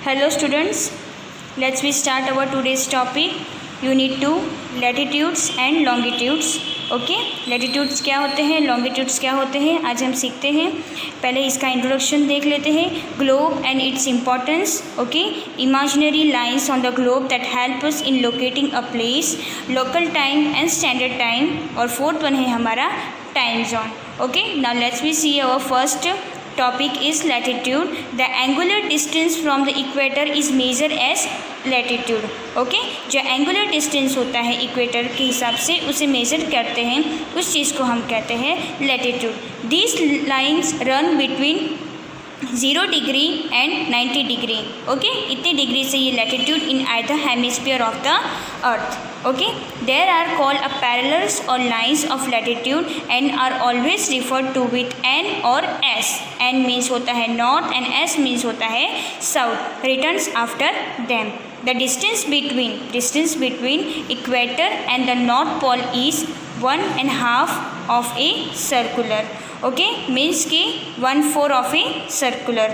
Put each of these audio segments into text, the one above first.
Hello students, let's we start our today's topic Unit 2 Latitudes and Longitudes. Okay, latitudes क्या होते हैं, longitudes क्या होते हैं, आज हम सीखते हैं. पहले इसका इंट्रोडक्शन देख लेते हैं. Globe and its importance. Okay, imaginary lines on the globe that help us in locating a place, local time and standard time. और फोर्थ वन है हमारा time zone. Okay, now let's we see our first topic is latitude. The angular distance from the equator is measured as latitude. Okay, जो angular distance होता है equator के हिसाब से उसे मेजर करते हैं, उस चीज़ को हम कहते हैं latitude. These lines run between 0 degree and 90 degree. Okay, इतने डिग्री से ये latitude in either hemisphere of the earth. Okay, there are called a parallels और lines of latitude and are always referred to with N और S. N means होता है north and S means होता है south. Returns after them. The distance between equator and the north pole is 1.5 of a circular. Okay, means कि 1/4 of a circular.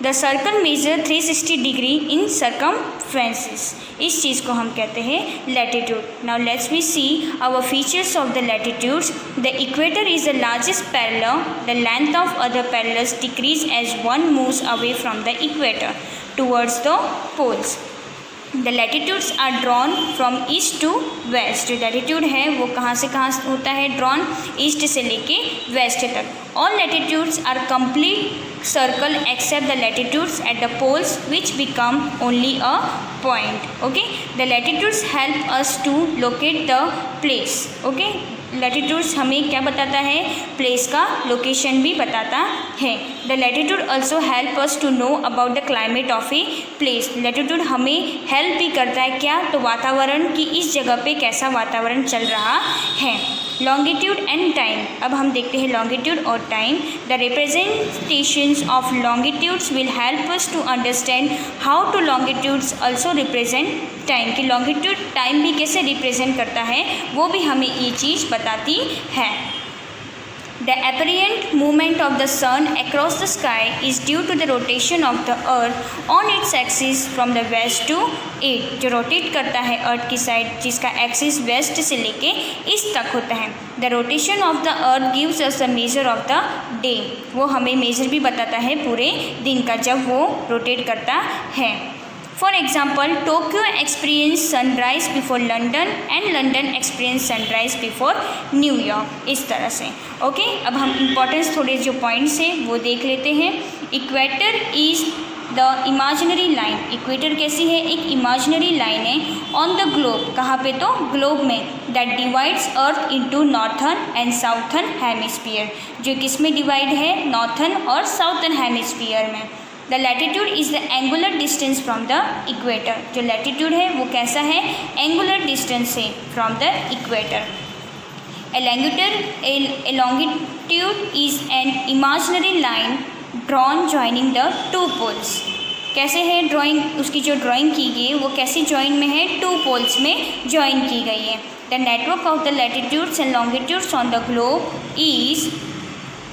The circle measure 360 degree in circumferences. इस चीज़ को हम कहते हैं latitude. Now let's we see our features of the latitudes. The equator is the largest parallel. The length of other parallels decrease as one moves away from the equator towards the poles. The latitudes are drawn from east to west. जो latitude है वो कहाँ से कहाँ होता है drawn, east से लेके वेस्ट तक. All latitudes are complete circle except the latitudes at the poles which become only a point. Okay, the latitudes help us to locate the place. Okay, latitudes हमें क्या बताता है, प्लेस का location भी बताता है. The latitude also help us to know about the climate of a place. Latitude हमें help भी करता है क्या, तो वातावरण की इस जगह पे कैसा वातावरण चल रहा है. Longitude and time. अब हम देखते हैं लॉन्गिट्यूड और time. The representations of longitudes will help us to understand how to longitudes also represent time. कि लॉन्गिट्यूड टाइम भी कैसे रिप्रेजेंट करता है वो भी हमें ये चीज़ बताती है. The apparent movement of the sun across the sky is due to the rotation of the earth on its axis from the west to east. जो रोटेट करता है अर्थ की साइड, जिसका एक्सिस वेस्ट से लेके ईस्ट तक होता है. The rotation of the earth gives us the measure of the day. वो हमें मेजर भी बताता है पूरे दिन का जब वो रोटेट करता है. For example, Tokyo experienced sunrise before London and London experienced sunrise before New York. इस तरह से. ओके, अब हम इम्पोर्टेंस थोड़े जो पॉइंट्स हैं वो देख लेते हैं. Equator is the imaginary line. Equator कैसी है, एक इमेजिनरी लाइन है ऑन द ग्लोब. कहाँ पे, तो ग्लोब में. That divides earth into northern and southern hemisphere. जो किस में डिवाइड है, नॉर्थर्न और साउथर्न हेमिस्फीयर में. The latitude is the angular distance from the equator. जो लैटिट्यूड है वो कैसा है, एंगुलर डिस्टेंस है from the equator. A longitude is an imaginary line drawn joining the two poles. कैसे है ड्राइंग, उसकी जो ड्राइंग की गई है वो कैसी जॉइन में है, टू पोल्स में जॉइन की गई है. The network of the latitudes and longitudes on the globe is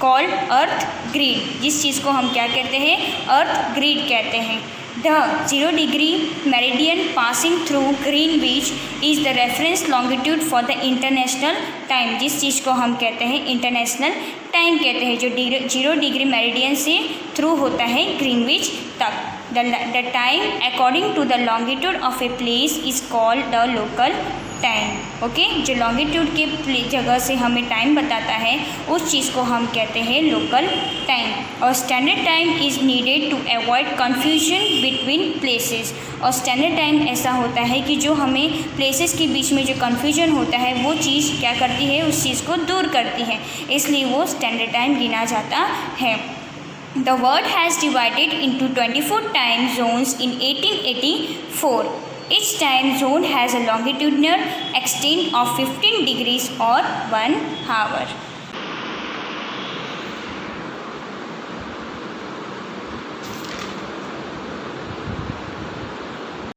called earth grid. जिस चीज़ को हम क्या कहते हैं, अर्थ ग्रिड कहते हैं. The 0 degree meridian passing through Greenwich is the reference longitude for the international time. जिस चीज़ को हम कहते हैं इंटरनेशनल टाइम कहते हैं, जो 0 डिग्री मेरिडियन से थ्रू होता है ग्रीनविच तक. The time according to the longitude of a place is called the local time. Okay, जो लॉन्गिट्यूड के जगह से हमें टाइम बताता है उस चीज़ को हम कहते हैं लोकल टाइम. और standard time is needed to avoid confusion between places. और स्टैंडर्ड टाइम ऐसा होता है कि जो हमें प्लेसेस के बीच में जो कन्फ्यूजन होता है वो चीज़ क्या करती है, उस चीज़ को दूर करती है, इसलिए वो स्टैंडर्ड टाइम गिना जाता है. The world has divided into 24 time zones in 1884. Each time zone has a longitudinal extent of 15 degrees or 1 hour.